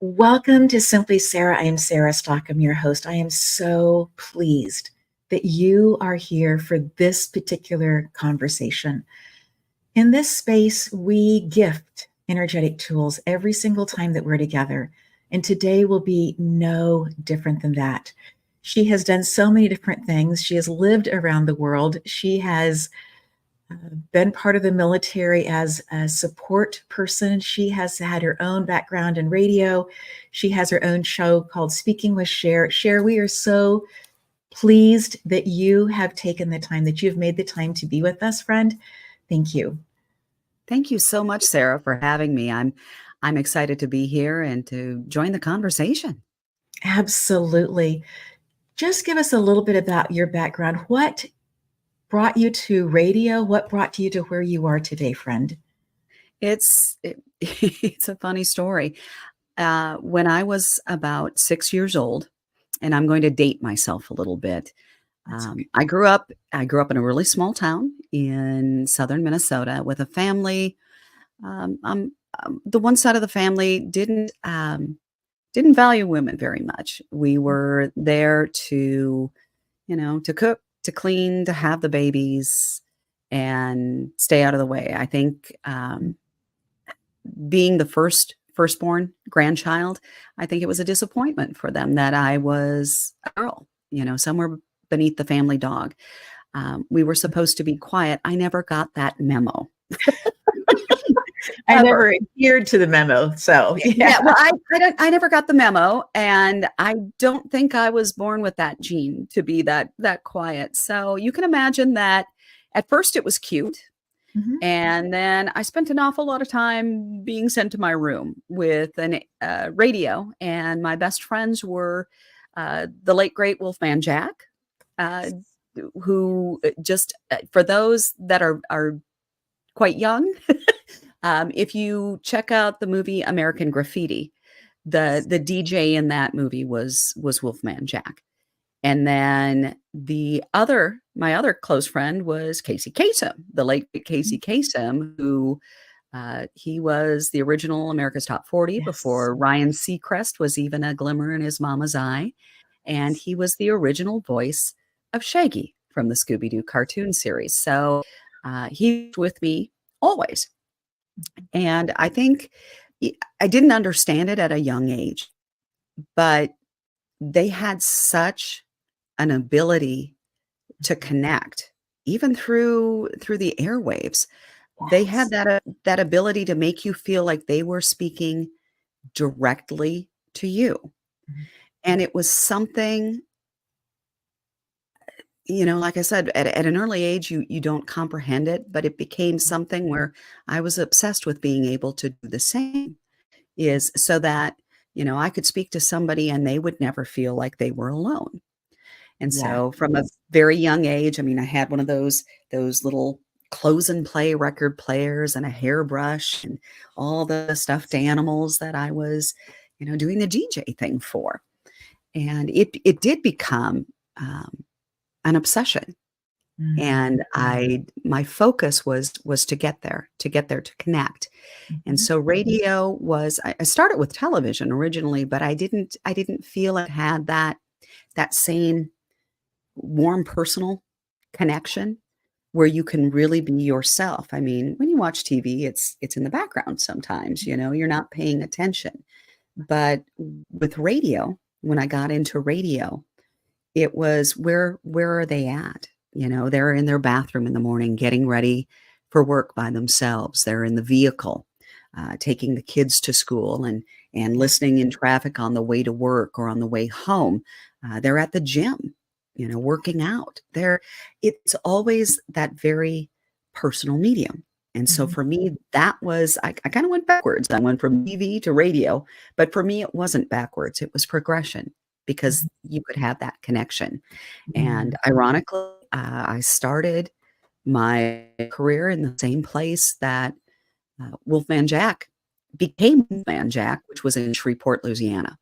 Welcome to Simply Sarah. I am Sarah Stockham, your host. I am so pleased that you are here for this particular conversation. In this space, we gift energetic tools every single time that we're together. And today will be no different than that. She has done so many different things. She has lived around the world. She has been part of the military as a support person. She has had her own background in radio. She has her own show called Speaking with Sher. Sher, we are so pleased that you have taken the time, that you've made the time to be with us, friend. Thank you. Thank you so much, Sarah, for having me. I'm excited to be here and to join the conversation. Absolutely. Just give us a little bit about your background. What brought you to radio? What brought you to where you are today, friend? It's a funny story. When I was about 6 years old, and I'm going to date myself a little bit. I grew up in a really small town in southern Minnesota with a family. The one side of the family didn't value women very much. We were there to cook, to clean, to have the babies, and stay out of the way. I think being the firstborn grandchild, I think it was a disappointment for them that I was a girl, somewhere beneath the family dog. We were supposed to be quiet. I never got that memo. I never adhered to the memo. So yeah, well, I never got the memo, and I don't think I was born with that gene to be that quiet. So you can imagine that at first it was cute. Mm-hmm. And then I spent an awful lot of time being sent to my room with a radio, and my best friends were the late great Wolfman Jack, who just for those that are quite young. If you check out the movie American Graffiti, the DJ in that movie was Wolfman Jack. And then my other close friend was Casey Kasem, the late Casey Kasem, who he was the original America's Top 40 before Ryan Seacrest was even a glimmer in his mama's eye. And he was the original voice of Shaggy from the Scooby-Doo cartoon series. So he was with me always. And I think I didn't understand it at a young age, but they had such an ability to connect, even through the airwaves. Yes. They had that ability to make you feel like they were speaking directly to you. Mm-hmm. And it was something, like I said, at an early age, you don't comprehend it, but it became something where I was obsessed with being able to do the same, is so that, I could speak to somebody and they would never feel like they were alone. And so from a very young age, I had one of those little close and play record players and a hairbrush and all the stuffed animals that I was, doing the DJ thing for. And it did become an obsession. Mm-hmm. And my focus was to get there, to connect. Mm-hmm. And so radio was, I started with television originally, but I didn't feel it had that same warm personal connection where you can really be yourself. When you watch TV, it's in the background sometimes, you're not paying attention. But with radio, when I got into radio, it was where are they at? They're in their bathroom in the morning, getting ready for work by themselves. They're in the vehicle, taking the kids to school and listening in traffic on the way to work or on the way home. They're at the gym, working out. It's always that very personal medium. And so for me, that was, I kind of went backwards. I went from TV to radio, but for me, it wasn't backwards. It was progression, because you could have that connection. And ironically, I started my career in the same place that Wolfman Jack became Wolfman Jack, which was in Shreveport, Louisiana.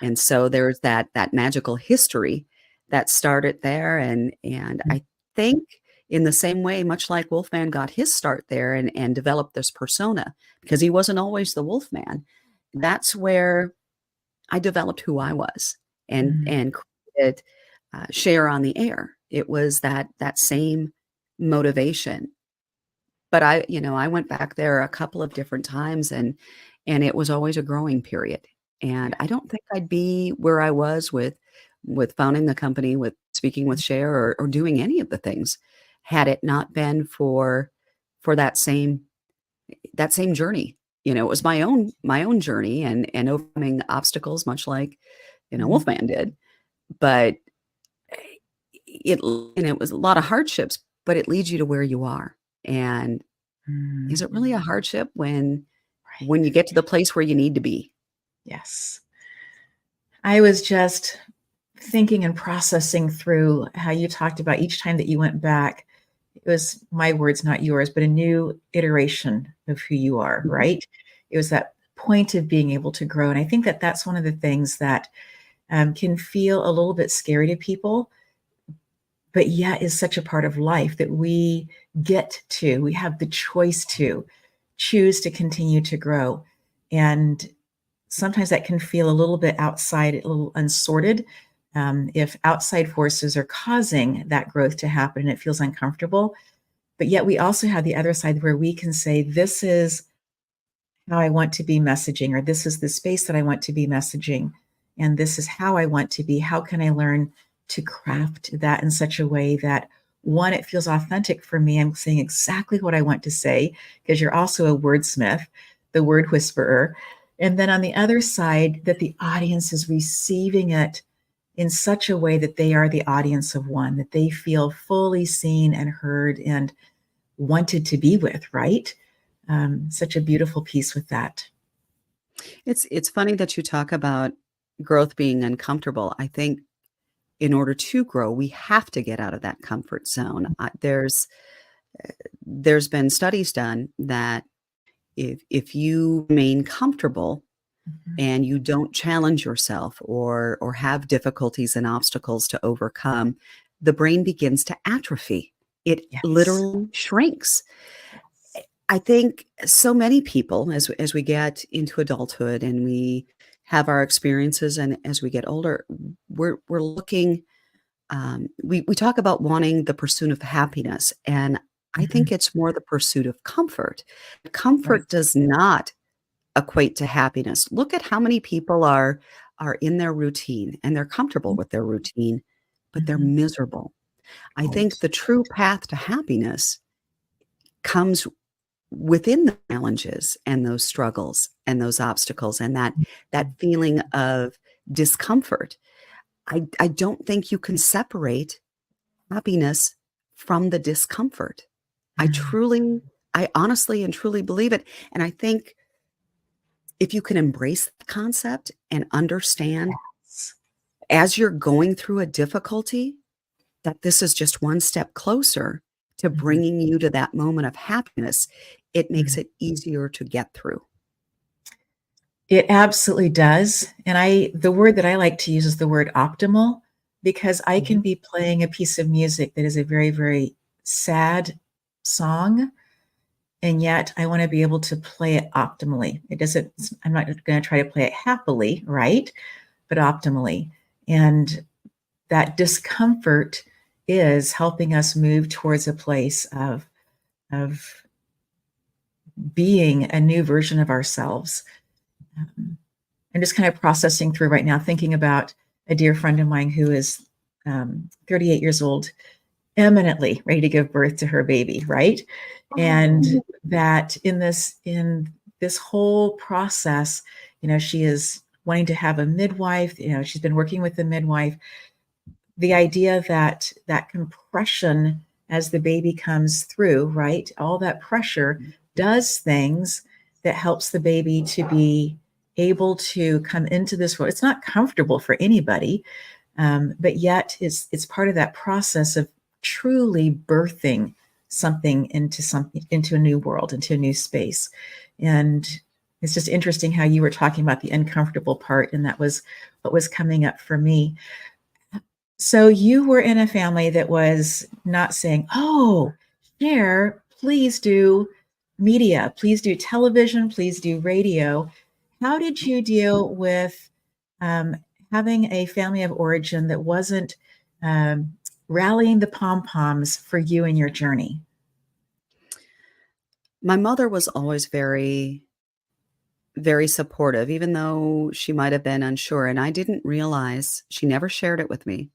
And so there's that magical history that started there, and Mm, I think in the same way, much like Wolfman got his start there and developed this persona, because he wasn't always the Wolfman, that's where I developed who I was mm, and created, Share on the Air. It was that same motivation. But I went back there a couple of different times, and it was always a growing period. yeah. And I don't think I'd be where I was with founding the company, with speaking with Cher, or doing any of the things had it not been for that same journty. It was my own journey and overcoming obstacles, much like, Mm, Wolfman did. But it was a lot of hardships, but it leads you to where you are. And is mm, it really a hardship when right. you get to the place where you need to be? Yes. I was just thinking and processing through how you talked about each time that you went back. It was my words, not yours, but a new iteration of who you are, Mhm. right? It was that point of being able to grow. And I think that that's one of the things that can feel a little bit scary to people, but yet is such a part of life that we have the choice to choose to continue to grow. And sometimes that can feel a little bit outside, a little unsorted. If outside forces are causing that growth to happen and it feels uncomfortable, but yet we also have the other side where we can say, this is how I want to be messaging, or this is the space that I want to be messaging, and this is how I want to be. How can I learn to craft that in such a way that, one, it feels authentic for me? I'm saying exactly what I want to say, because you're also a wordsmith, the word whisperer. And then on the other side, that the audience is receiving it in such a way that they are the audience of one, that they feel fully seen and heard and wanted to be with, right? Such a beautiful piece with that. It's funny that you talk about growth being uncomfortable. I think in order to grow, we have to get out of that comfort zone. There's been studies done that if you remain comfortable Mhm. and you don't challenge yourself or have difficulties and obstacles to overcome, the brain begins to atrophy. It Yes. literally shrinks. Yes. I think so many people, as we get into adulthood and we have our experiences, and as we get older, we're looking. We talk about wanting the pursuit of happiness, and I think Mhm. it's more the pursuit of comfort. Right. Comfort does not equate to happiness. Look at how many people are in their routine and they're comfortable with their routine, but they're Mhm. miserable. I think Right. the true path to happiness comes within the challenges and those struggles and those obstacles and that Mhm. feeling of discomfort. I don't think you can separate happiness from the discomfort. I Mm. truly I honestly and truly believe it, and I think if you can embrace the concept and understand Yes. as you're going through a difficulty, that this is just one step closer to Mhm. bringing you to that moment of happiness, it makes Mhm. it easier to get through. It absolutely does. And the word that I like to use is the word optimal, because I can Mhm. be playing a piece of music that is a very, very sad song, and yet I want to be able to play it optimally. I'm not going to try to play it happily, right? But optimally. And that discomfort is helping us move towards a place of being a new version of ourselves. Um, I'm just kind of processing through right now, thinking about a dear friend of mine who is 38 years old, eminently ready to give birth to her baby, right? And Oh. that in this whole process, she is wanting to have a midwife. She's been working with the midwife. The idea that that compression as the baby comes through, right? All that pressure does things that helps the baby to be able to come into this world. It's not comfortable for anybody, but yet it's part of that process of truly birthing something into a new world, into a new space. And it's just interesting how you were talking about the uncomfortable part, and that was what was coming up for me. So you were in a family that was not saying, "Oh, Cher, please do media, please do television, please do radio." How did you deal with um, having a family of origin that wasn't um, rallying the pom poms for you and your journey? My mother was always very, very supportive, even though she might have been unsure. And I didn't realize, she never shared it with me.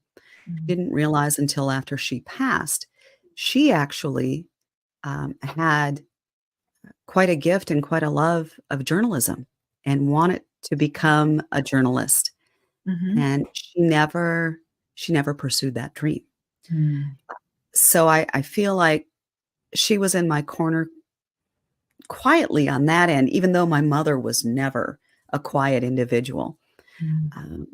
Mm, Didn't realize until after she passed, she actually had quite a gift and quite a love of journalism and wanted to become a journalist. mhm, And she never pursued that dream. mm, So I feel like she was in my corner quietly on that end, even though my mother was never a quiet individual. mm. Um,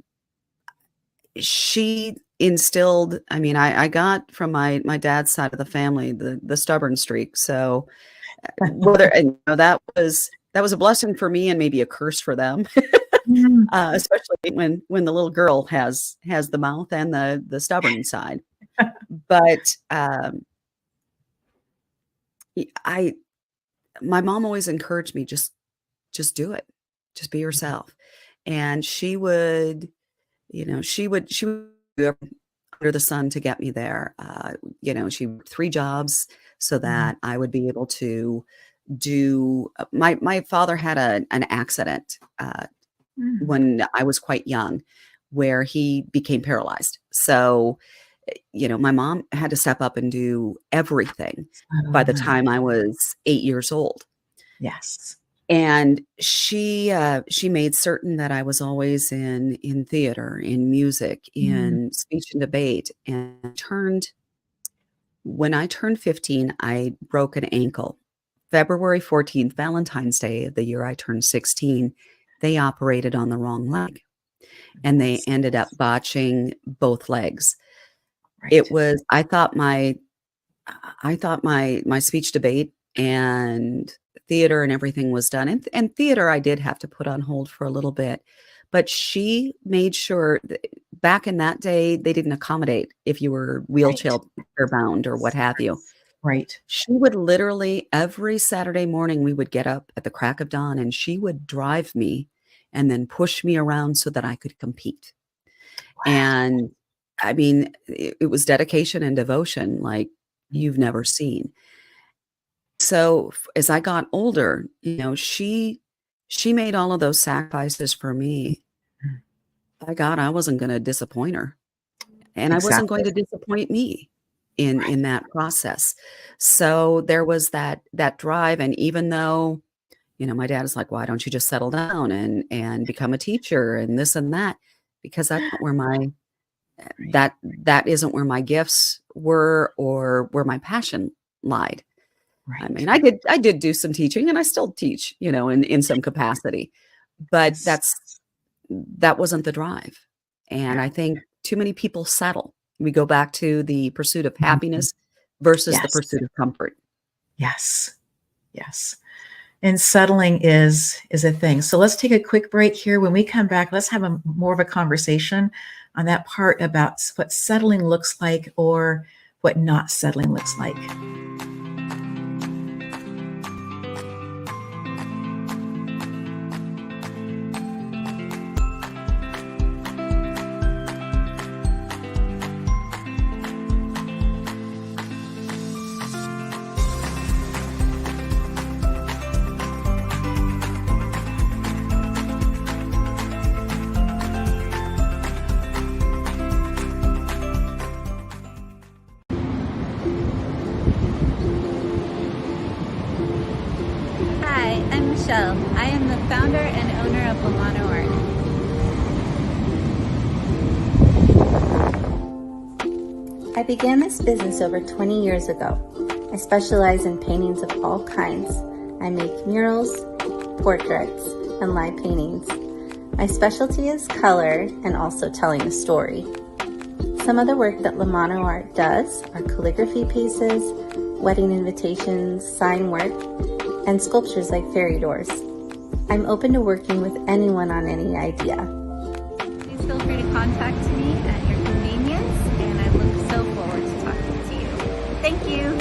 she instilled, I mean, I got from my dad's side of the family the stubborn streak. So whether, and that was a blessing for me and maybe a curse for them, Mm. especially when the little girl has the mouth and the stubborn side. But I my mom always encouraged me, just do it, just be yourself. And she would do everything under the sun to get me there. She worked 3 jobs so Mm, that I would be able to do. My father had an accident mm. when I was quite young, where he became paralyzed. So my mom had to step up and do everything by the Oh, time I was 8 years old. yes. And she made certain that I was always in theater, in music, Mm, in speech and debate, and turned when I turned 15, I broke an ankle. February 14th, Valentine's Day of the year I turned 16, they operated on the wrong leg, and they yes, ended up botching both legs. right. It was I thought my speech debate and theater and everything was done, and theater I did have to put on hold for a little bit, but she made sure that back in that day, they didn't accommodate if you were Right. wheelchair bound or what have you. Right. She would literally every Saturday morning, we would get up at the crack of dawn, and she would drive me and then push me around so that I could compete. Wow. And, I mean, it was dedication and devotion like Mm, you've never seen. So, as I got older, she made all of those sacrifices for me. mm. By God, I wasn't gonna disappoint her, and I wasn't Exactly. going to disappoint me in Right. that process. So, there was that drive, and even though, my dad is like, "Why don't you just settle down and become a teacher and this and that?" Because that's not where my Right. that isn't where my gifts were or where my passion lied. I Right. mean, I did do some teaching and I still teach, in some capacity, but Yes. that wasn't the drive. And Yeah. I think too many people settle. We go back to the pursuit of Mhm. happiness versus the Yes. pursuit of comfort. Yes. Yes. And settling is a thing. So let's take a quick break here. When we come back, let's have a more of a conversation on that part about what settling looks like or what not settling looks like. Hi, I'm Michelle. I am the founder and owner of Lamano Art. I began this business over 20 years ago. I specialize in paintings of all kinds. I make murals, portraits, and live paintings. My specialty is color and also telling a story. Some of the work that Lamano Art does are calligraphy pieces, wedding invitations, sign work, and sculptures like fairy doors. I'm open to working with anyone on any idea. Please feel free to contact me at your convenience, and I look so forward to talking to you. Thank you.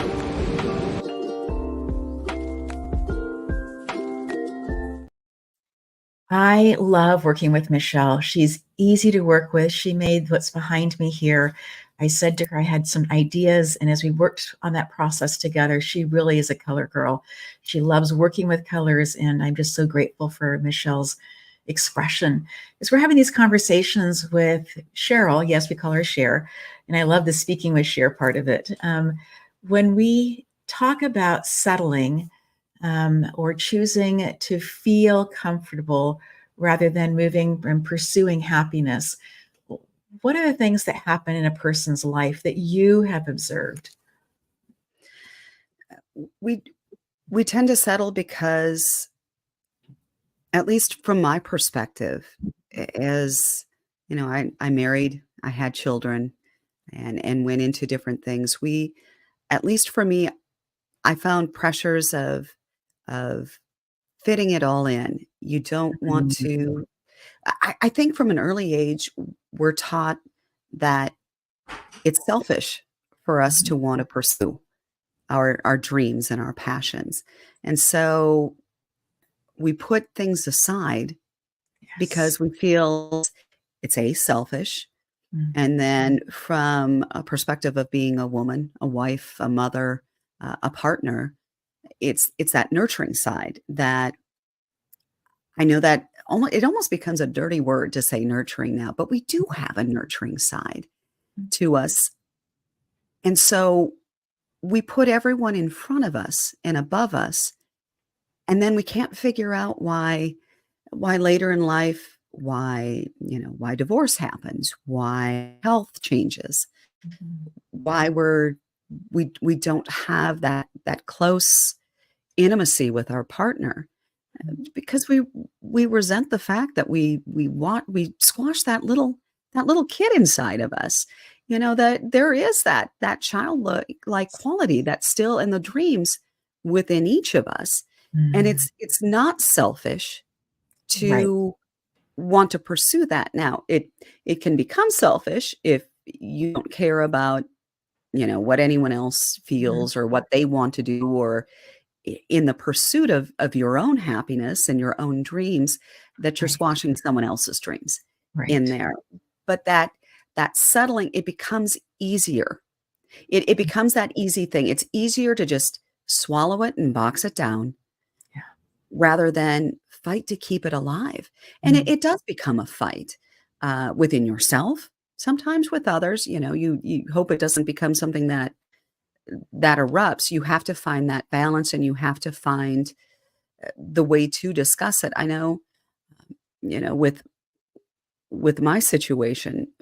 I love working with Michelle. She's easy to work with. She made what's behind me here. I said to her I had some ideas, and as we worked on that process together, she really is a color girl. She loves working with colors, and I'm just so grateful for Michelle's expression. As we're having these conversations with Sheral, yes, we call her Sher, and I love the speaking with Sher part of it. When we talk about settling, or choosing to feel comfortable rather than moving and pursuing happiness, what are the things that happen in a person's life that you have observed? We we tend to settle because, at least from my perspective, as you know, I married, I had children, and went into different things. We, at least for me, I found pressures of fitting it all in. You don't want Mhm. to. I think from an early age, we're taught that it's selfish for us to want to pursue our dreams and our passions. And so we put things aside Yes. because we feel it's a selfish. Mm. And then from a perspective of being a woman, a wife, a mother, a partner, it's that nurturing side that I know that it almost becomes a dirty word to say nurturing now, but we do have a nurturing side to us. And so we put everyone in front of us and above us, and then we can't figure out why later in life, why divorce happens, why health changes, Mhm. why we don't have that close intimacy with our partner, because we resent the fact that we squash that little kid inside of us. That there is that childlike quality that's still in the dreams within each of us. And Mm. it's not selfish Right. to want to pursue that. Now, it can become selfish if you don't care about, what anyone else Mhm. feels or what they want to do, or in the pursuit of your own happiness and your own dreams, that you're Right. squashing someone else's dreams in Right. there. But that settling, it becomes easier. It becomes that easy thing. It's easier to just swallow it and box it down Yeah. rather than fight to keep it alive. And it, Mm. it does become a fight within yourself, sometimes with others. You hope it doesn't become something that erupts. You have to find that balance, and you have to find the way to discuss it. I know, with my situation,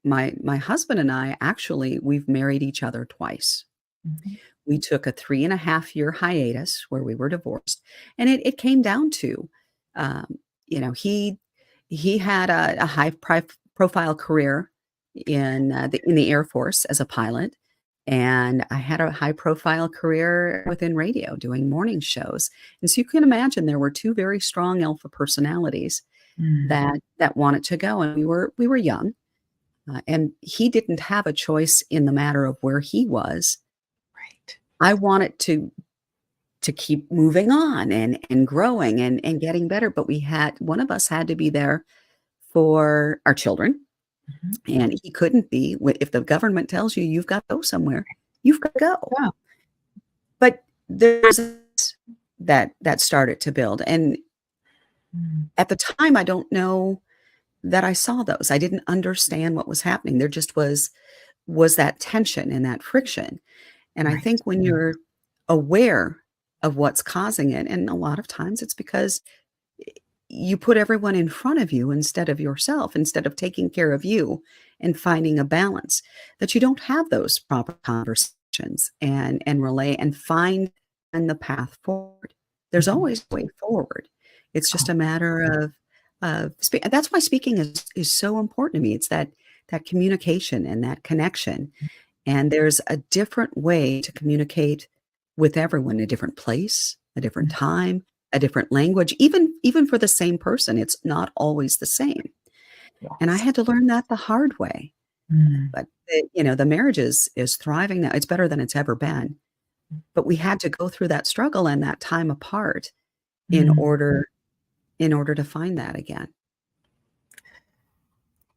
my husband and I, actually, we've married each other twice. Mhm. We took a 3.5-year hiatus where we were divorced, and it came down to, um, he had a high profile career in the Air Force as a pilot, and I had a high profile career within radio doing morning shows. And so you can imagine there were two very strong alpha personalities Mm. that wanted to go, and we were young, and he didn't have a choice in the matter of where he was. Right. I wanted to keep moving on and growing and getting better, but one of us had to be there for our children, Mhm. and he couldn't be. If the government tells you you've got to go somewhere, you've got to go. Yeah. But there's that started to build, and Mm. at the time, I don't know that I saw those. I didn't understand what was happening. There just was that tension and that friction. And I Right. think when you're aware of what's causing it, and a lot of times it's because you put everyone in front of you instead of yourself, instead of taking care of you and finding a balance, that you don't have those proper conversations and relay and find the path forward. There's Mhm. always a way forward. It's just Oh. a matter of that's why speaking is so important to me. It's that communication and that connection. And there's a different way to communicate with everyone, a different place, a different Mm. time, a different language, even for the same person. It's not always the same. And I Yes. had to learn that the hard way. Mm, But the marriage is thriving now. It's better than it's ever been. But we had to go through that struggle and that time apart in mm. order to find that again.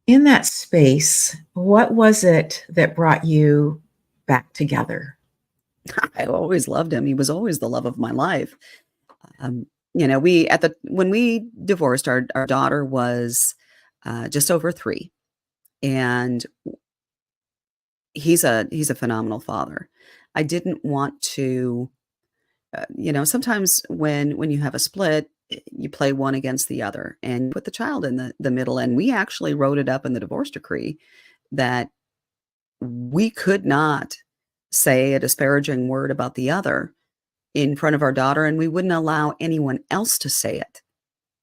In that space, what was it that brought you back together? I always loved him. He was always the love of my life. Um, we when we divorced, our daughter was just over 3, and he's a phenomenal father. I didn't want to, sometimes when you have a split, you play one against the other, and you put the child in the middle. And we actually wrote it up in the divorce decree that we could not say a disparaging word about the other in front of our daughter, and we wouldn't allow anyone else to say it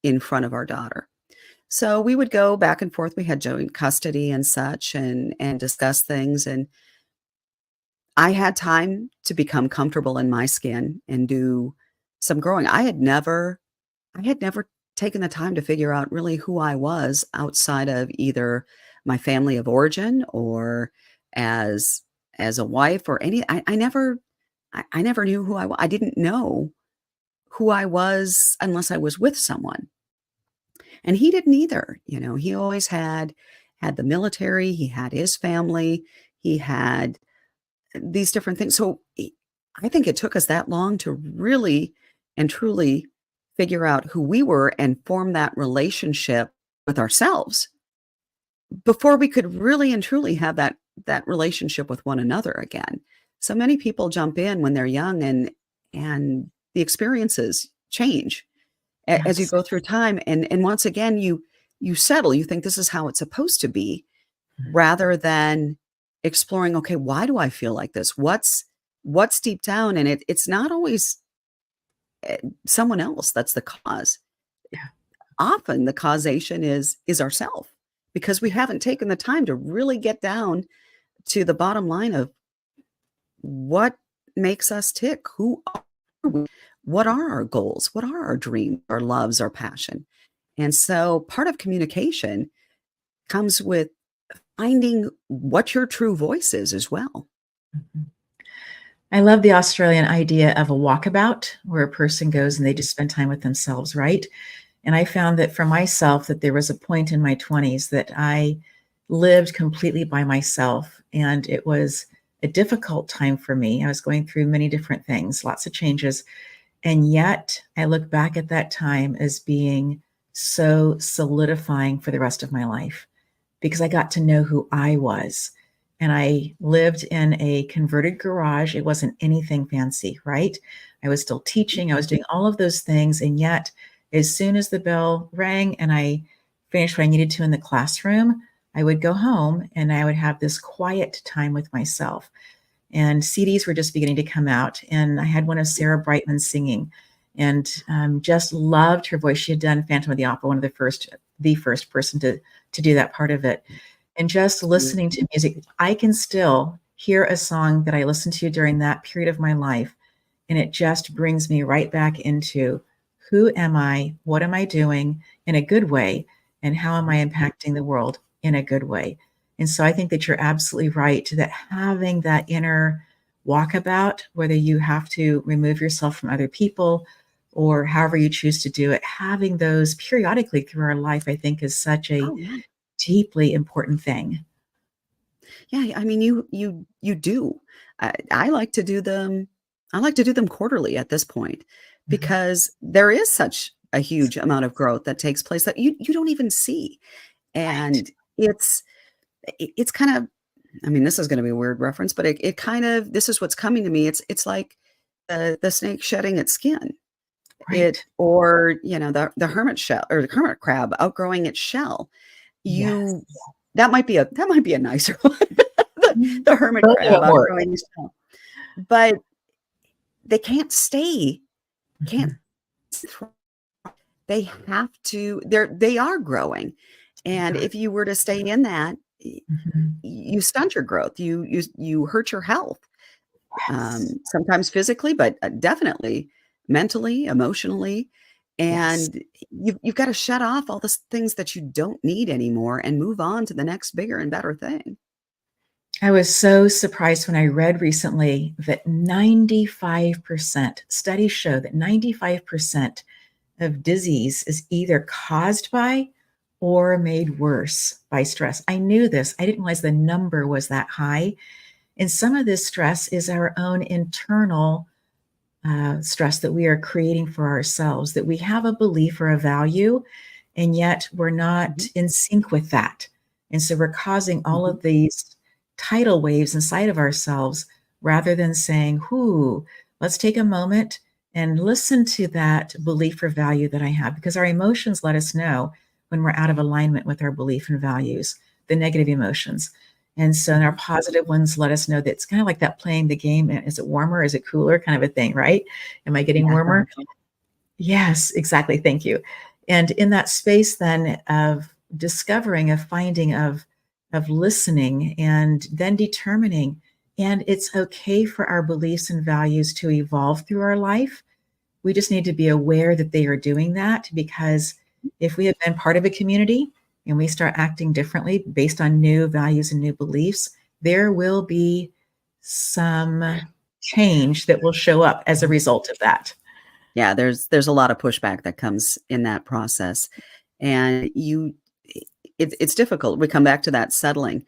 in front of our daughter. So we would go back and forth. We had joint custody and such, and discuss things. And I had time to become comfortable in my skin and do some growing. I had never taken the time to figure out really who I was outside of either my family of origin or as a wife or any. I never knew who I was. I didn't know who I was unless I was with someone. And he didn't either. He always had the military, he had his family, he had these different things. So I think it took us that long to really and truly figure out who we were and form that relationship with ourselves before we could really and truly have that relationship with one another again. So many people jump in when they're young, and the experiences change as you Yes. go through time. And once again, you settle. You think this is how it's supposed to be, rather than exploring, okay, why do I feel like this? What's deep down? And it's not always someone else that's the cause. Yeah. Often the causation is ourself, because we haven't taken the time to really get down to the bottom line of what makes us tick. Who are we? What are our goals? What are our dreams, our loves, our passion? And so part of communication comes with finding what your true voice is as well. Mhm. I love the Australian idea of a walkabout where a person goes and they just spend time with themselves, right? And I found that for myself that there was a point in my 20s that I lived completely by myself, and it was a difficult time for me. I was going through many different things, lots of changes, and yet I look back at that time as being so solidifying for the rest of my life because I got to know who I was. And I lived in a converted garage. It wasn't anything fancy, right? I was still teaching, I was doing all of those things. And yet, as soon as the bell rang and I finished what I needed to in the classroom, I would go home and I would have this quiet time with myself. And CDs were just beginning to come out. And I had one of Sarah Brightman singing, and just loved her voice. She had done Phantom of the Opera, one of the first person to do that part of it. And just listening to music, I can still hear a song that I listened to during that period of my life, and it just brings me right back into who am I, what am I doing in a good way, and how am I impacting the world in a good way. And so I think that you're absolutely right that having that inner walkabout, whether you have to remove yourself from other people or however you choose to do it, having those periodically through our life, I think is such a Oh yeah. deeply important thing. Yeah, I mean, you do. I like to do them. I like to do them quarterly at this point, Mhm. because there is such a huge amount of growth that takes place that you don't even see. Right. And it's kind of, I mean, this is going to be a weird reference, but it kind of, this is what's coming to me. It's like the snake shedding its skin. It, Right. or the hermit shell, or the hermit crab outgrowing its shell. Yes. You that might be a nicer one. The hermit Tell me crab more. outgrowing its shell. But they can't Mhm. thrive. They have to, they are growing. And Got it. if you were to stay in that, Mhm. you stunt your growth. You hurt your health. Yes. Sometimes physically, but definitely mentally, emotionally. Yes. And you've got to shut off all the things that you don't need anymore and move on to the next bigger and better thing. I was so surprised when I read recently that 95% studies show that 95% of disease is either caused by or made worse by stress. I knew this. I didn't realize the number was that high. And some of this stress is our own internal stress that we are creating for ourselves, that we have a belief or a value, and yet we're not Mhm. in sync with that. And so we're causing all Mhm. of these tidal waves inside of ourselves rather than saying, "Whoo, let's take a moment and listen to that belief or value that I have," because our emotions let us know when we're out of alignment with our belief and values, the negative emotions. And so our positive ones let us know that it's kind of like that playing the game. Is it warmer? Is it cooler? Kind of a thing, right? Am I getting Yeah. warmer? Yes, exactly. Thank you. And in that space then of discovering, of finding, of listening, and then determining, and it's okay for our beliefs and values to evolve through our life. We just need to be aware that they are doing that, because if we have been part of a community and we start acting differently based on new values and new beliefs, there will be some change that will show up as a result of that. Yeah, there's a lot of pushback that comes in that process, and it's difficult. We come back to that settling.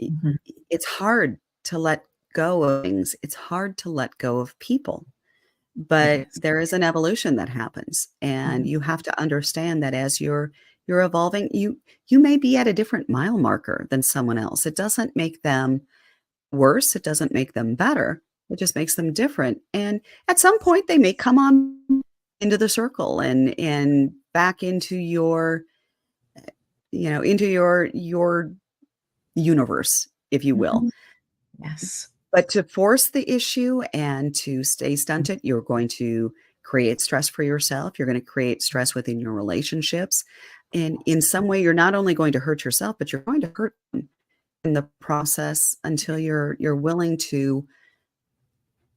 I Mhm. It's hard to let go of things. It's hard to let go of people, It but is. there is an evolution that happens, and Mhm. you have to understand that as you're evolving, you may be at a different mile marker than someone else. It doesn't make them worse, it doesn't make them better, it just makes them different, and at some point, they may come on into the circle and back into your, into your universe, if you will. Mhm. Yes. But to force the issue and to stay stunted, you're going to create stress for yourself, you're gonna create stress within your relationships, and in some way, you're not only going to hurt yourself, but you're going to hurt them in the process until you're willing to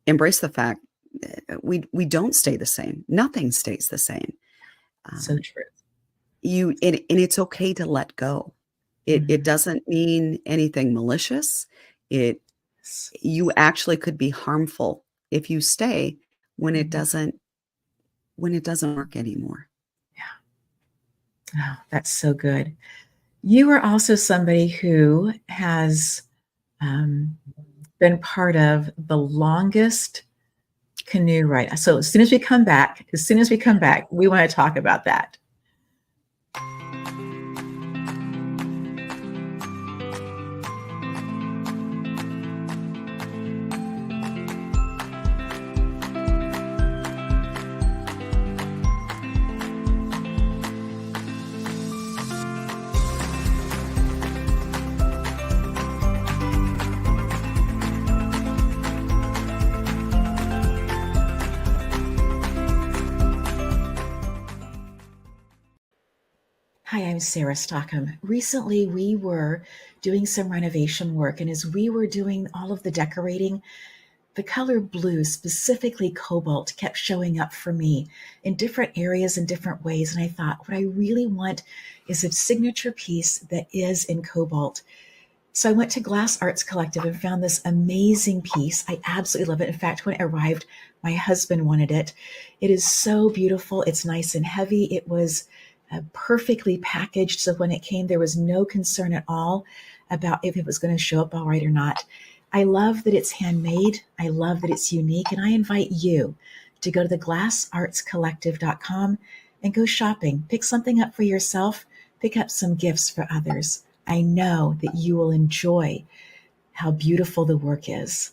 embrace the fact that we don't stay the same. Nothing stays the same. So Um, true. and it's okay to let go. It Mhm. doesn't mean anything malicious. It Yes. You actually could be harmful if you stay when it Mhm. doesn't when it doesn't work anymore. Oh, that's so good. You are also somebody who has um, been part of the longest canoe ride. So as soon as we come back, we want to talk about that. Hi, I'm Sarah Stockham. Recently, we were doing some renovation work, and as we were doing all of the decorating, the color blue, specifically cobalt, kept showing up for me in different areas in different ways. And I thought, what I really want is a signature piece that is in cobalt. So I went to Glass Arts Collective and found this amazing piece. I absolutely love it. In fact, when it arrived, my husband wanted it. It is so beautiful. It's nice and heavy. It was perfectly packaged. So when it came, there was no concern at all about if it was going to show up all right or not. I love that it's handmade. I love that it's unique. And I invite you to go to the glassartscollective.com and go shopping. Pick something up for yourself, pick up some gifts for others. I know that you will enjoy how beautiful the work is.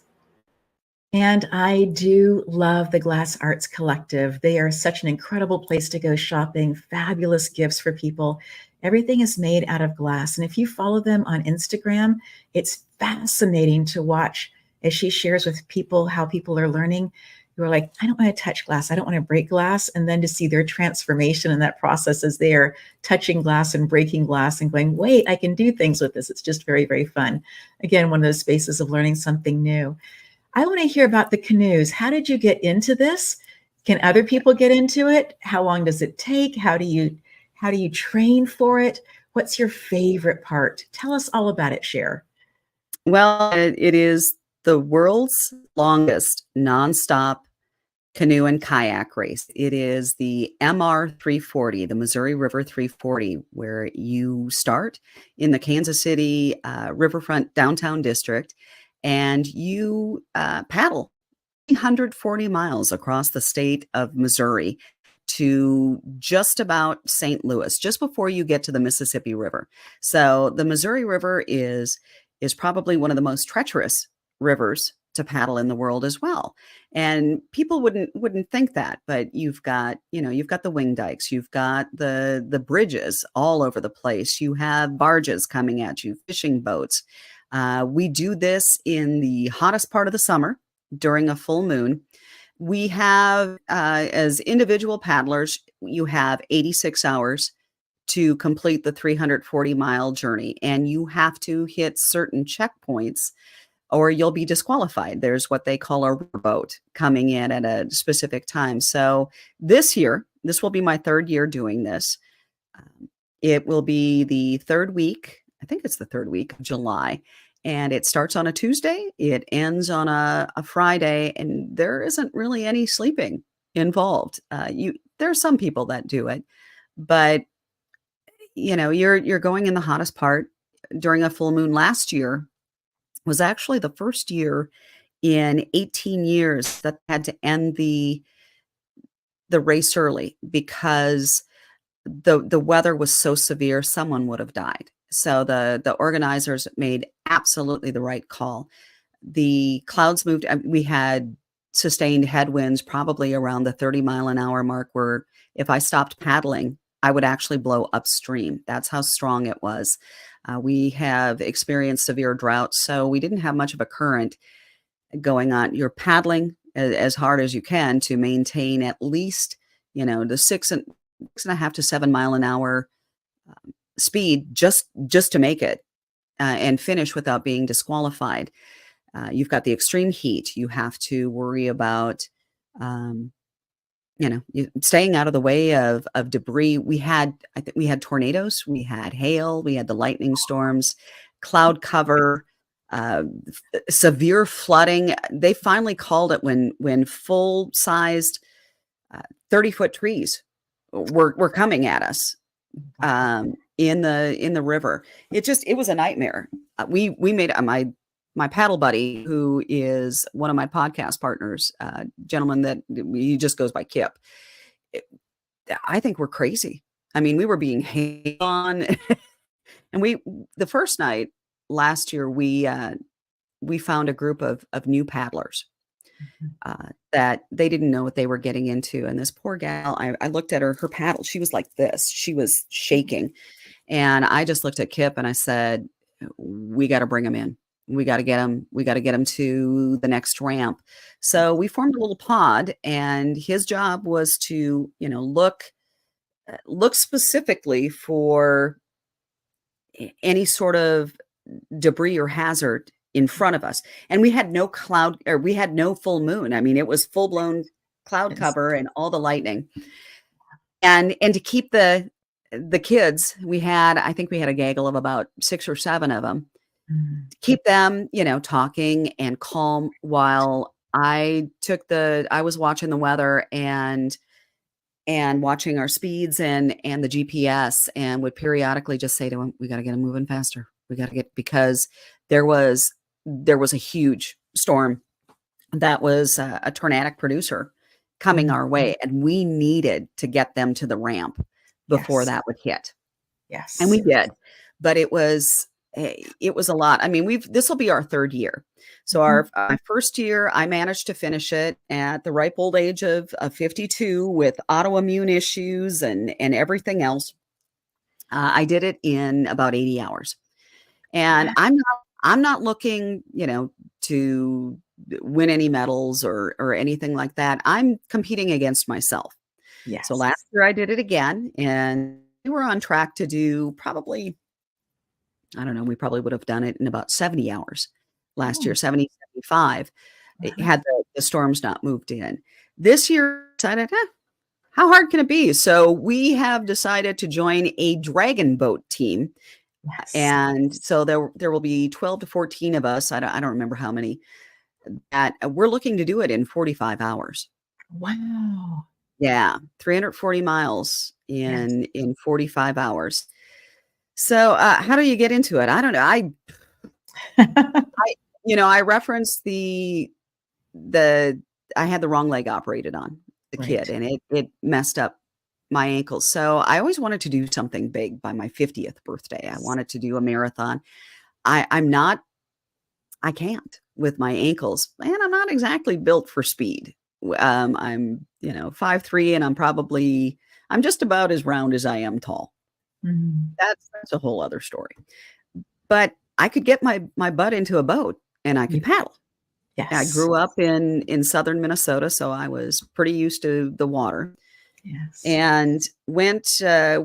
And I do love the Glass Arts Collective. They are such an incredible place to go shopping, fabulous gifts for people. Everything is made out of glass. And if you follow them on Instagram, it's fascinating to watch as she shares with people how people are learning. Who are like, I don't want to touch glass. I don't want to break glass. And then to see their transformation in that process as they are touching glass and breaking glass and going, wait, I can do things with this. It's just very, very fun. Again, one of those spaces of learning something new. I want to hear about the canoes. How did you get into this? Can other people get into it? How long does it take? How do you train for it? What's your favorite part? Tell us all about it, Sher. Well, it is the world's longest nonstop canoe and kayak race. It is the MR 340, the Missouri River 340, where you start in the Kansas City riverfront downtown district, and you paddle 340 miles across the state of Missouri to just about St. Louis, just before you get to the Mississippi River. So the Missouri River is probably one of the most treacherous rivers to paddle in the world as well. And people wouldn't think that, but you've got the wing dikes, you've got the bridges all over the place. You have barges coming at you, fishing boats. We do this in the hottest part of the summer during a full moon. We have, as individual paddlers, you have 86 hours to complete the 340-mile journey, and you have to hit certain checkpoints or you'll be disqualified. There's what they call a riverboat coming in at a specific time. So this year, this will be my third year doing this. It will be the third week. I think it's the third week of July. And it starts on a Tuesday. It ends on a Friday. And there isn't really any sleeping involved. There are some people that do it. But, you're going in the hottest part during a full moon. Last year was actually the first year in 18 years that had to end the race early because the weather was so severe, someone would have died. So the organizers made absolutely the right call. The clouds moved. We had sustained headwinds probably around the 30-mile-an-hour mark, where if I stopped paddling, I would actually blow upstream. That's how strong it was. We have experienced severe droughts, so we didn't have much of a current going on. You're paddling as hard as you can to maintain at least, the 6.5 to 7 mile an hour speed just to make it and finish without being disqualified. You've got the extreme heat. You have to worry about, staying out of the way of debris. I think we had tornadoes, we had hail, we had the lightning storms, cloud cover, severe flooding. They finally called it when full-sized 30-foot trees were coming at us in the river. It was a nightmare. We made my paddle buddy, who is one of my podcast partners, gentleman that he just goes by Kip. I think we're crazy. I mean, we were being hailed on, and the first night last year, we found a group of new paddlers that they didn't know what they were getting into. And this poor gal, I looked at her paddle. She was like this. She was shaking. And I just looked at Kip and I said, we got to bring him in. We got to get him. We got to get him to the next ramp. So we formed a little pod, and his job was to, look specifically for any sort of debris or hazard in front of us. And we had no full moon. I mean, it was full blown cloud cover and all the lightning. And to keep the kids, I think we had a gaggle of about 6 or 7 of them. Keep them, talking and calm while I was watching the weather and watching our speeds and the GPS, and would periodically just say to him, we got to get them moving faster. We got to because there was a huge storm that was a tornadic producer coming our way, and we needed to get them to the ramp before that would hit. Yes. And we did, but it was a lot. I mean, this will be our third year. So our first year, I managed to finish it at the ripe old age of 52 with autoimmune issues and everything else. I did it in about 80 hours. And I'm not looking, to win any medals or anything like that. I'm competing against myself. Yes. So last year I did it again, and we were on track to do probably, I don't know, we probably would have done it in about 70 hours last year, 70, 75, had the storms not moved in. This year decided, how hard can it be? So we have decided to join a dragon boat team. Yes. And so there will be 12 to 14 of us. I don't remember how many, that we're looking to do it in 45 hours. Wow. Yeah, 340 miles Yes. in 45 hours. So how do you get into it? I don't know. I referenced I had the wrong leg operated on the Right. kid, and it messed up my ankles. So I always wanted to do something big by my 50th birthday. I wanted to do a marathon. I can't with my ankles, and I'm not exactly built for speed. I'm 5'3", and I'm just about as round as I am tall. Mhm. That's a whole other story. But I could get my butt into a boat and I could paddle. I Yes. grew up in southern Minnesota, so I was pretty used to the water, Yes. and went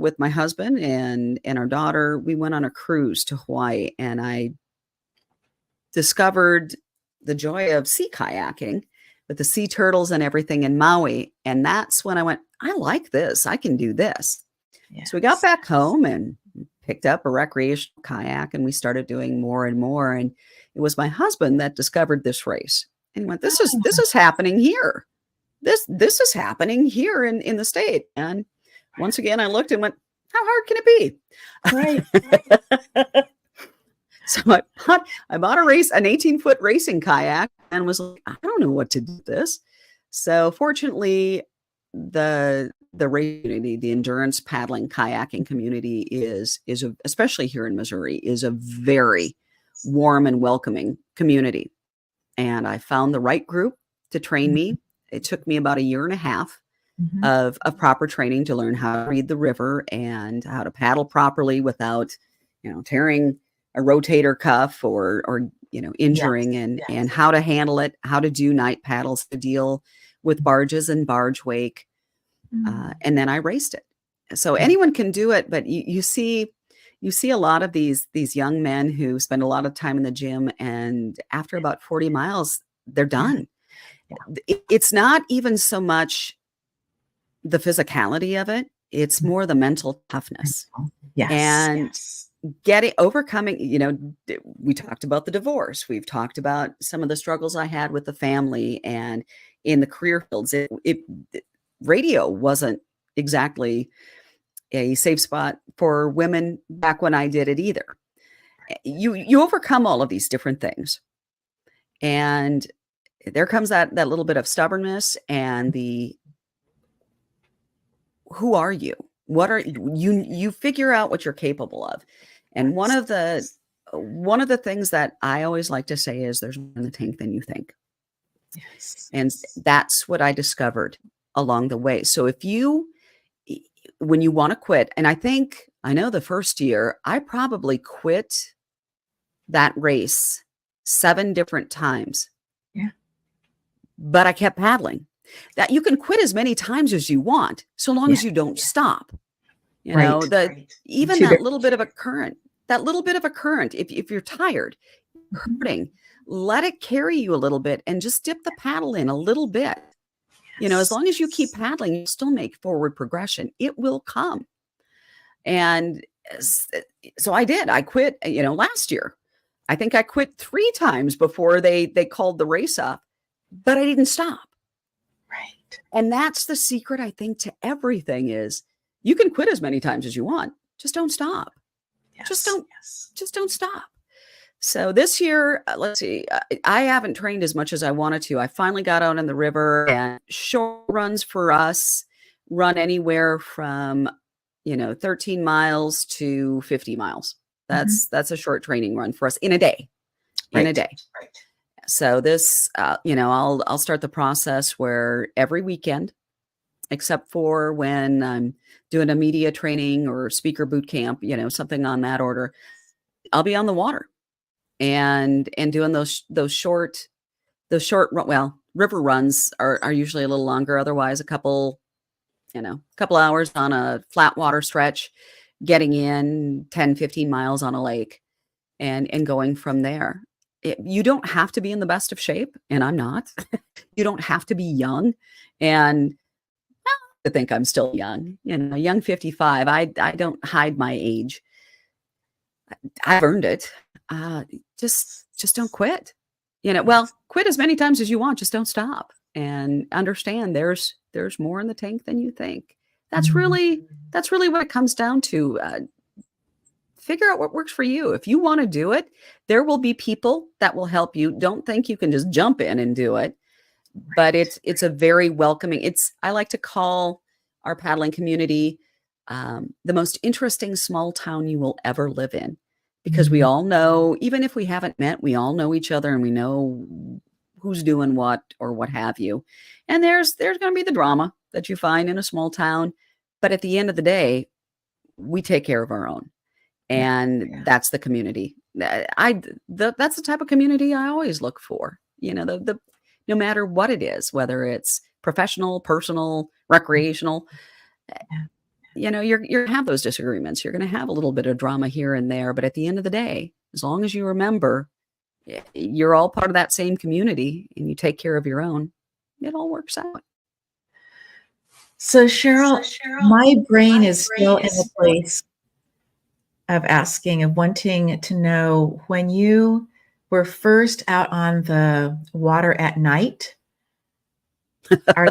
with my husband and our daughter. We went on a cruise to Hawaii, and I discovered the joy of sea kayaking with the sea turtles and everything in Maui. And that's when I went, I like this. I can do this. So we got Yes. back home and picked up a recreational kayak, and we started doing more and more. And it was my husband that discovered this race. And he went, this is happening here. This is happening here in the state. And once again, I looked and went, how hard can it be? Right. So I bought an 18-foot racing kayak, and was like, I don't know what to do with this. So fortunately, the race community, the endurance paddling kayaking community especially here in Missouri, is a very warm and welcoming community. And I found the right group to train me. It took me about a year and a half Mhm. of proper training to learn how to read the river and how to paddle properly without, tearing a rotator cuff or injuring, Yes. and how to handle it, how to do night paddles, to deal with barges and barge wake. And then I raced it. So anyone can do it, but you see a lot of these young men who spend a lot of time in the gym, and after about 40 miles, they're done. It's not even so much the physicality of it. It's more the mental toughness. Yes. And overcoming, we talked about the divorce. We've talked about some of the struggles I had with the family and in the career fields. Radio wasn't exactly a safe spot for women back when I did it either. You overcome all of these different things, and there comes that little bit of stubbornness and who are you? What are you figure out what you're capable of. And one of the things that I always like to say is there's more in the tank than you think. Yes. And that's what I discovered along the way. So when you want to quit, and I know the first year I probably quit that race 7 different times. Yeah. But I kept paddling. That you can quit as many times as you want, so long as you don't stop. Right. Even Too that big. little bit of a current, if you're tired, hurting, let it carry you a little bit and just dip the paddle in a little bit. As long as you keep paddling, you still make forward progression. It will come. And so I did. I quit, last year. I think I quit 3 times before they called the race up, but I didn't stop. Right. And that's the secret, I think, to everything is you can quit as many times as you want. Just don't stop. Yes. Just don't stop. So this year, let's see, I haven't trained as much as I wanted to. I finally got out on the river, and short runs for us run anywhere from, 13 miles to 50 miles. That's a short training run for us in a day. Right. So this, I'll start the process where every weekend, except for when I'm doing a media training or speaker boot camp, something on that order, I'll be on the water and doing those short, river runs are usually a little longer. Otherwise, a couple hours on a flat water stretch, getting in 10, 15 miles on a lake and going from there. You don't have to be in the best of shape, and I'm not. You don't have to be young. And to think I'm still young, young 55. I don't hide my age. I've earned it. Just don't quit. Well, quit as many times as you want. Just don't stop, and understand there's more in the tank than you think. That's really what it comes down to. Figure out what works for you. If you want to do it, there will be people that will help you. Don't think you can just jump in and do it. But it's a very welcoming. I like to call our paddling community the most interesting small town you will ever live in, because we all know, even if we haven't met, we all know each other and we know who's doing what or what have you. And there's going to be the drama that you find in a small town, but at the end of the day, we take care of our own, and that's the community. That's the type of community I always look for. No matter what it is, whether it's professional, personal, recreational, you're going to have those disagreements. You're going to have a little bit of drama here and there. But at the end of the day, as long as you remember you're all part of that same community and you take care of your own, it all works out. So Sheral, my brain is still in the place of wanting to know, when you were first out on the water at night, are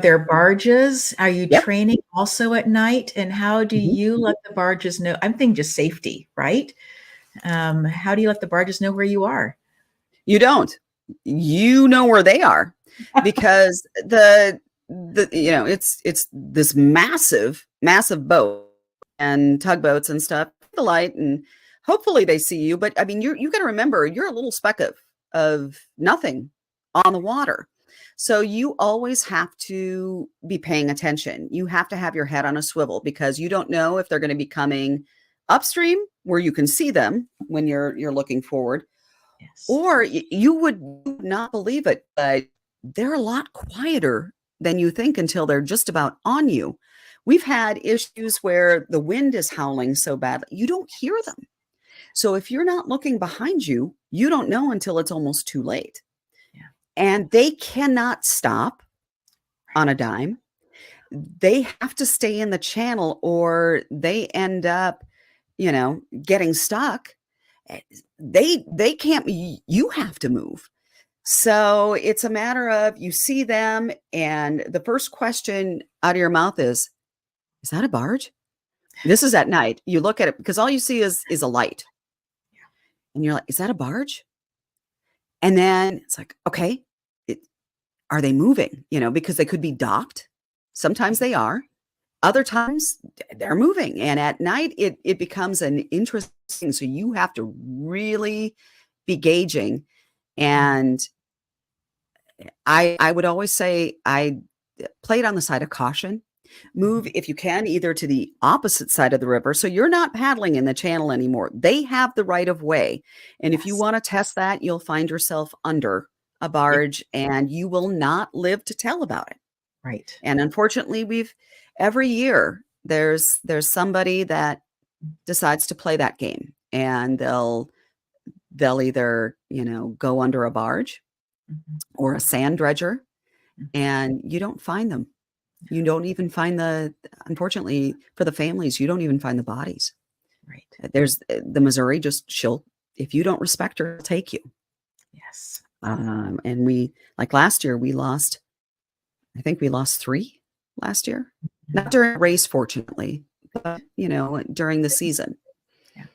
there barges? Are you training also at night? And how do you let the barges know? I'm thinking just safety, right? How do you let the barges know where you are? You don't. You know where they are, because it's this massive boat and tugboats and stuff, the light, and hopefully they see you. But I mean, you got to remember, you're a little speck of nothing on the water. So you always have to be paying attention. You have to have your head on a swivel, because you don't know if they're going to be coming upstream where you can see them when you're looking forward. Yes. Or you would not believe it, but they're a lot quieter than you think until they're just about on you. We've had issues where the wind is howling so bad, you don't hear them. So if you're not looking behind you, you don't know until it's almost too late. Yeah. And they cannot stop on a dime. They have to stay in the channel, or they end up, getting stuck. They can't, you have to move. So it's a matter of, you see them, and the first question out of your mouth is that a barge? This is at night. You look at it because all you see is a light. And you're like, is that a barge? And then it's like, okay, are they moving? Because they could be docked. Sometimes they are. Other times they're moving. And at night, it becomes an interesting. So you have to really be gauging. And I would always say, I play it on the side of caution. Move, if you can, either to the opposite side of the river, so you're not paddling in the channel anymore. They have the right of way. And if you want to test that, you'll find yourself under a barge, and you will not live to tell about it. Right. And unfortunately, every year there's somebody that decides to play that game, and they'll either, go under a barge or a sand dredger, and you don't find them. You don't even find unfortunately for the families, you don't even find the bodies. Right. There's the Missouri, if you don't respect her, she'll take you. Yes. And like last year, I think we lost 3 last year. Not during a race, fortunately, but, during the season. Yeah.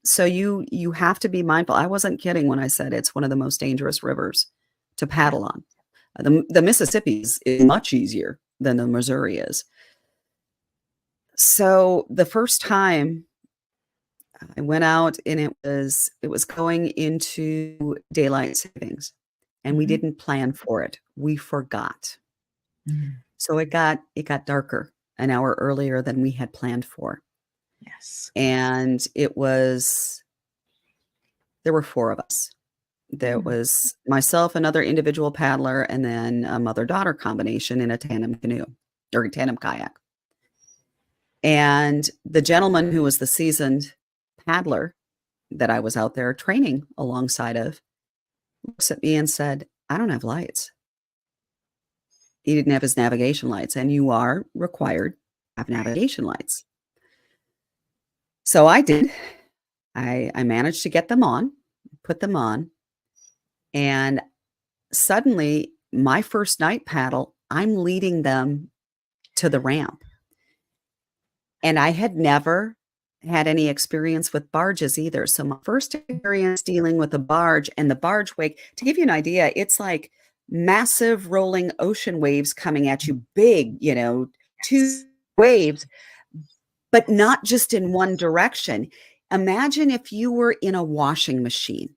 So you have to be mindful. I wasn't kidding when I said it's one of the most dangerous rivers to paddle on. The Mississippi is much easier than the Missouri is. So the first time I went out, and it was going into daylight savings, and we didn't plan for it. We forgot. So it got darker an hour earlier than we had planned for. Yes. And there were 4 of us. There was myself, another individual paddler, and then a mother-daughter combination in a tandem canoe or a tandem kayak. And the gentleman who was the seasoned paddler that I was out there training alongside of looks at me and said, "I don't have lights." He didn't have his navigation lights, and you are required to have navigation lights. So I did. I managed to get them on, put them on, and suddenly my first night paddle, I'm leading them to the ramp. And I had never had any experience with barges either. So my first experience dealing with a barge and the barge wake, to give you an idea, it's like massive rolling ocean waves coming at you, big, two waves, but not just in one direction. Imagine if you were in a washing machine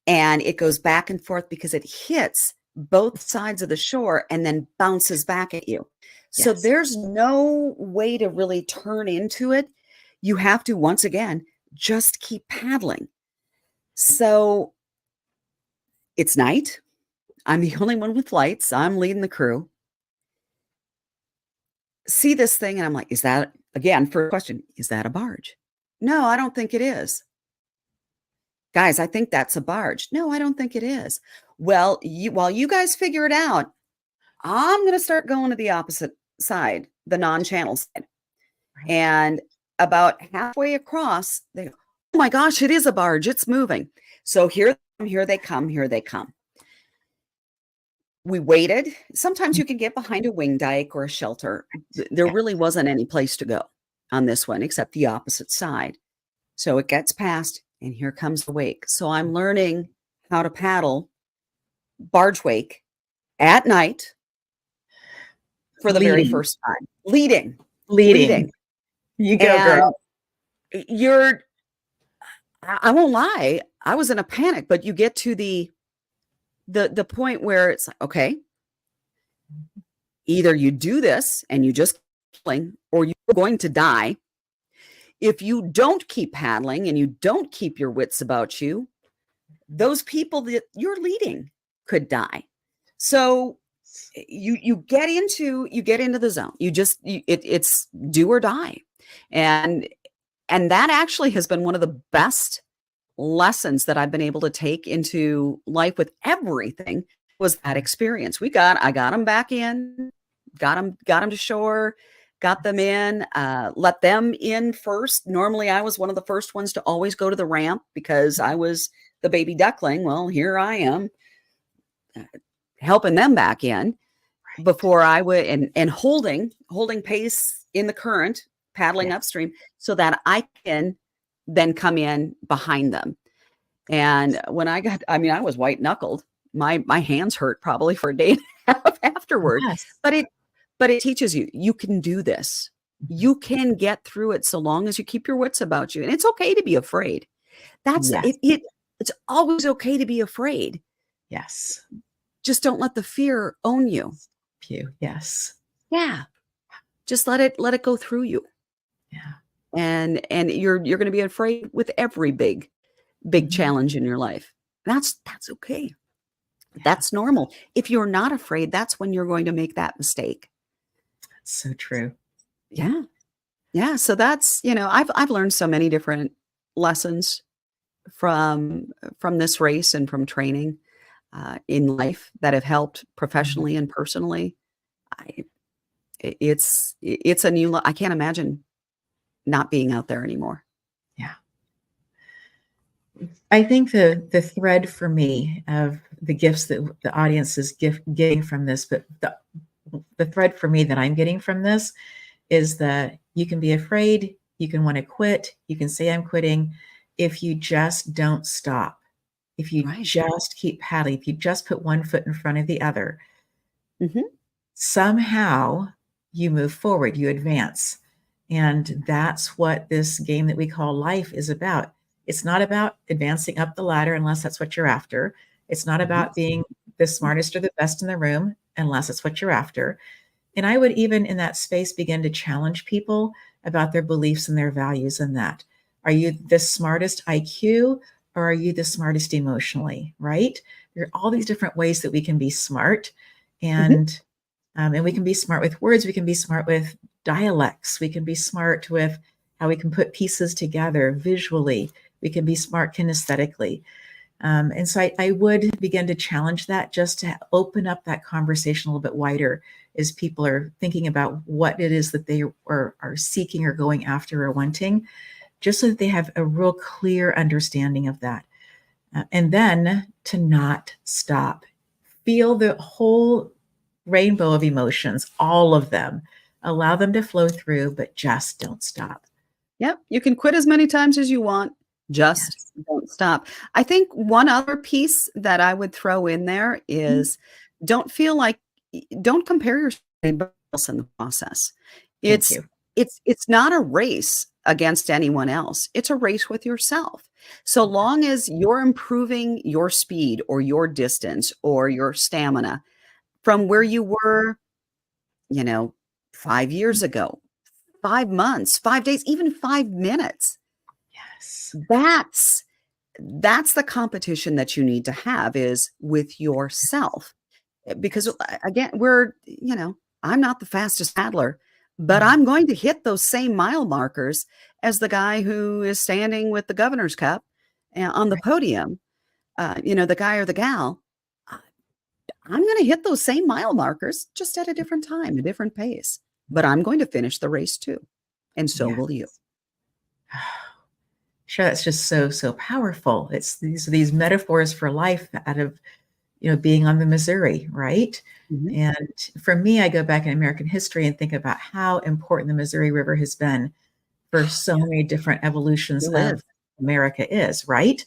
and it goes back and forth because it hits both sides of the shore and then bounces back at you. So Yes. there's no way to really turn into it. You have to, once again, just keep paddling. So it's night. I'm the only one with lights. I'm leading the crew. See this thing, and I'm like, is that, again, first question, is that a barge? No, I don't think it is. Guys, I think that's a barge. No, I don't think it is. Well, while you guys figure it out, I'm going to start going to the opposite side, the non-channel side. Right. And about halfway across, they go, oh my gosh, it is a barge. It's moving. So here they come. We waited. Sometimes you can get behind a wing dike or a shelter. There really wasn't any place to go on this one except the opposite side. So it gets past, and here comes the wake. So I'm learning how to paddle barge wake at night for the very first time. Leading. You go, girl. I won't lie, I was in a panic, but you get to the point where it's like, okay, either you do this and you just keep paddling, or you're going to die. If you don't keep paddling and you don't keep your wits about you, those people that you're leading could die. So you get into the zone. It's do or die. And that actually has been one of the best lessons that I've been able to take into life with everything, was that experience. I got them back in, got them to shore, got them in, let them in first. Normally I was one of the first ones to always go to the ramp because I was the baby duckling. Well, here I am helping them back in before I would, and holding pace in the current, paddling upstream so that I can then come in behind them. And when I was white knuckled. My hands hurt probably for a day and a half afterward. Yes. But it teaches you can do this. You can get through it so long as you keep your wits about you. And it's okay to be afraid. That's it. It's always okay to be afraid. Yes. Just don't let the fear own you. Yes. Yeah. Just let it go through you. Yeah. And you're going to be afraid with every big challenge in your life. That's okay. Yeah. That's normal. If you're not afraid, that's when you're going to make that mistake. That's so true. Yeah. Yeah. So that's, I've learned so many different lessons from this race and from training in life that have helped professionally and personally. It's a new, I can't imagine not being out there anymore. Yeah. I think the thread for me of the gifts that the audience is getting from this, but the thread for me that I'm getting from this is that you can be afraid, you can want to quit, you can say I'm quitting, if you just don't stop, if you just keep paddling, if you just put one foot in front of the other, somehow you move forward, you advance. And that's what this game that we call life is about. It's not about advancing up the ladder unless that's what you're after. It's not about being the smartest or the best in the room unless it's what you're after. And I would even in that space begin to challenge people about their beliefs and their values in that. Are you the smartest IQ or are you the smartest emotionally, right? There are all these different ways that we can be smart. And we can be smart with words. We can be smart with dialects. We can be smart with how we can put pieces together visually. We can be smart kinesthetically. And so I would begin to challenge that, just to open up that conversation a little bit wider as people are thinking about what it is that they are seeking or going after or wanting, just so that they have a real clear understanding of that. And then to not stop. Feel the whole rainbow of emotions, all of them. Allow them to flow through, but just don't stop. Yep. You can quit as many times as you want. Just don't stop. I think one other piece that I would throw in there is don't feel like, don't compare yourself to anybody else in the process. Thank It's you. it's not a race against anyone else. It's a race with yourself. So long as you're improving your speed or your distance or your stamina from where you were, 5 years ago, 5 months, 5 days, even 5 minutes, Yes. that's the competition that you need to have, is with yourself. Because again, I'm not the fastest paddler, but I'm going to hit those same mile markers as the guy who is standing with the governor's cup on the podium. The guy or the gal, I'm going to hit those same mile markers, just at a different time, a different pace, but I'm going to finish the race too. And so will you. Sure, that's just so powerful. It's these metaphors for life out of being on the Missouri, right? Mhm. And for me, I go back in American history and think about how important the Missouri River has been for so many different evolutions Still of is. America is, right?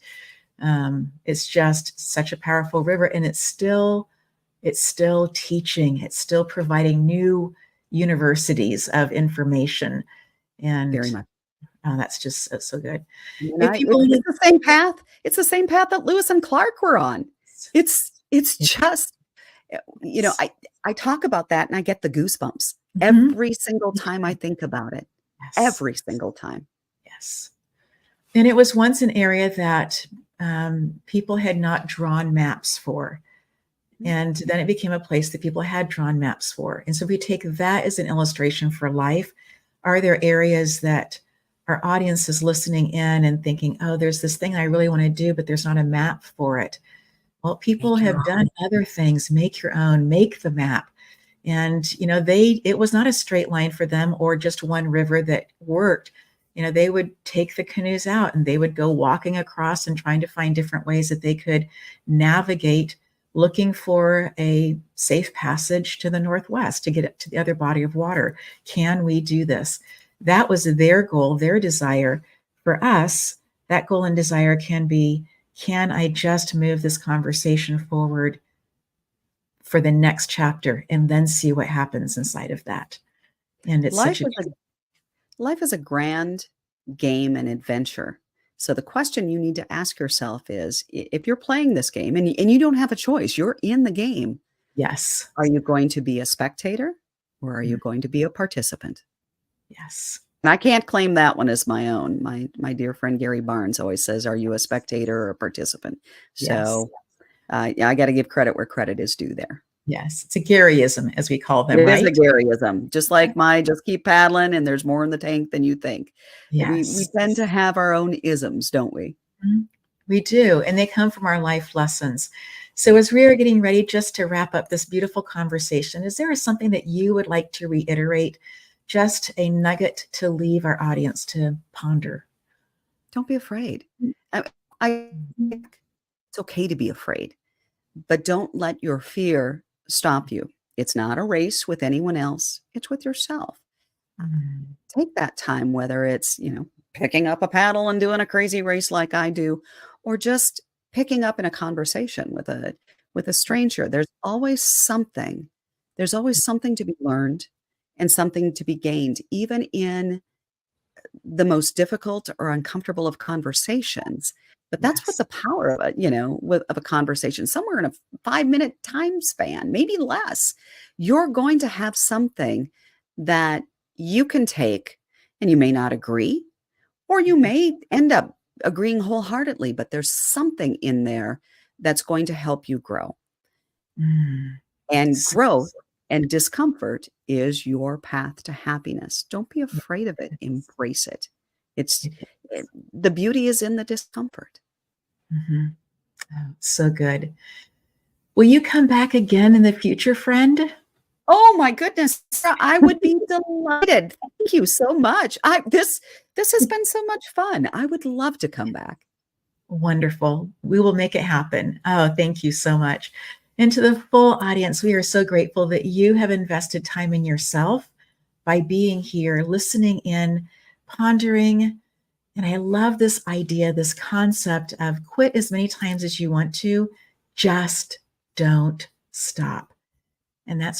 It's just such a powerful river, and it's still teaching. It's still providing new universities of information, and Very much. that's just so good. And If I people it's the same path. It's the same path that Lewis and Clark were on. It's just, I talk about that and I get the goosebumps every single time I think about it. Yes. Every single time. Yes. And it was once an area that people had not drawn maps for. And then it became a place that people had drawn maps for. And so we take that as an illustration for life. Are there areas that our audience is listening in and thinking, oh, there's this thing I really want to do, but there's not a map for it? Well, people have done other things. Make your own, make the map. And, it was not a straight line for them or just one river that worked. They would take the canoes out and they would go walking across and trying to find different ways that they could navigate, looking for a safe passage to the northwest to get it to the other body of water. Can we do this? That was their goal, their desire. For us, that goal and desire can be, can I just move this conversation forward for the next chapter and then see what happens inside of that? And it's Life is a grand game and adventure. So the question you need to ask yourself is, if you're playing this game and you don't have a choice, you're in the game. Yes. Are you going to be a spectator or are you going to be a participant? Yes. And I can't claim that one as my own. My dear friend Gary Barnes always says, are you a spectator or a participant? So I got to give credit where credit is due there. Yes. It's a Garyism, as we call them, It right? is a Garyism, just like just keep paddling and there's more in the tank than you think. Yes. We tend to have our own isms, don't we? We do. And they come from our life lessons. So as we are getting ready just to wrap up this beautiful conversation, is there something that you would like to reiterate? Just a nugget to leave our audience to ponder. Don't be afraid. It's okay to be afraid, but don't let your fear stop you. It's not a race with anyone else. It's with yourself. Take that time, whether it's, picking up a paddle and doing a crazy race like I do, or just picking up in a conversation with a stranger. There's always something to be learned and something to be gained, even in the most difficult or uncomfortable of conversations. But that's what the power of of a conversation, somewhere in a 5-minute time span, maybe less, you're going to have something that you can take, and you may not agree, or you may end up agreeing wholeheartedly, but there's something in there that's going to help you grow. And growth and discomfort is your path to happiness. Don't be afraid of it. Embrace it. The beauty is in the discomfort. Oh, so good. Will you come back again in the future, friend? Oh my goodness, Sarah, I would be delighted. Thank you so much. This has been so much fun. I would love to come back. Wonderful. We will make it happen. Oh, thank you so much. And to the full audience, we are so grateful that you have invested time in yourself by being here, listening in, pondering. And I love this idea, this concept of quit as many times as you want to, just don't stop. And that's what